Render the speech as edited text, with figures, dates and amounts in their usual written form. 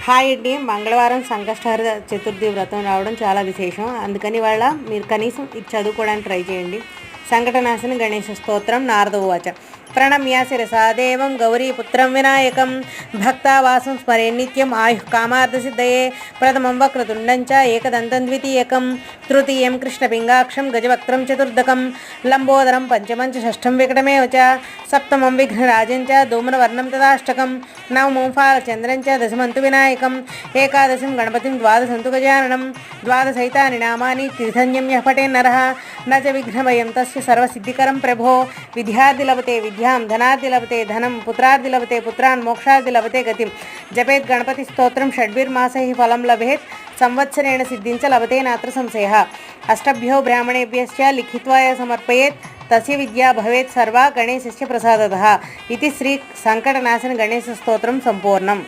Hi అండి. మంగళవారం సంకష్టహర చతుర్థి వ్రతం రావడం చాలా విశేషం. అందుకని వాళ్ళ మీరు కనీసం ఇది చదువుకోవడానికి ట్రై చేయండి. సంకటనాశని గణేశ స్తోత్రం. నారద ఉవాచ ప్రణమ్య శిరసా దేవం గౌరీపుత్రం వినాయకం భక్తావాసం స్మరే నిత్యం ఆయుః కామార్థసిద్ధయే ప్రథమం వక్రతుండం చ ఏకదంతం ద్వితీయకం తృతీయం కృష్ణపింగాక్షం గజవక్త్రం చతుర్దకం లంబోదరం పంచమం చ షష్ఠం వికటమేవ చ సప్తమం విఘ్నరాజం చ ధూమ్రవర్ణం తదాష్టకం నవమం ఫాలచంద్రం చ దశమంతు వినాయకం ఏకాదశం గణపతిం ద్వాదశంతు గజాననం ద్వాదశైతాని నామాని త్రిధన్యం యః పఠేన్నరః న చ విఘ్నభయం తస్య సర్వసిద్ధికరం ప్రభో విద్యార్థి లభతే విద్యాం ధనార్థి లభతే ధనం పుత్రార్థి లభతే పుత్రాన్ మోక్షార్థి లభతే గతిం జపేత్ గణపతి స్తోత్రం షడ్భిర్మాసైః ఫలం లభేత్ సంవత్సరేణ సిద్ధించ లభతే నాత్ర సంశయః అష్టభ్యో బ్రాహ్మణేభ్యశ్చ లిఖిత్వా సమర్పయేత్ తస్య విద్యా భవేత్ సర్వా గణేశస్య ప్రసాదతః ఇది శ్రీ సంకటనాశన గణేశ స్తోత్రం సంపూర్ణం.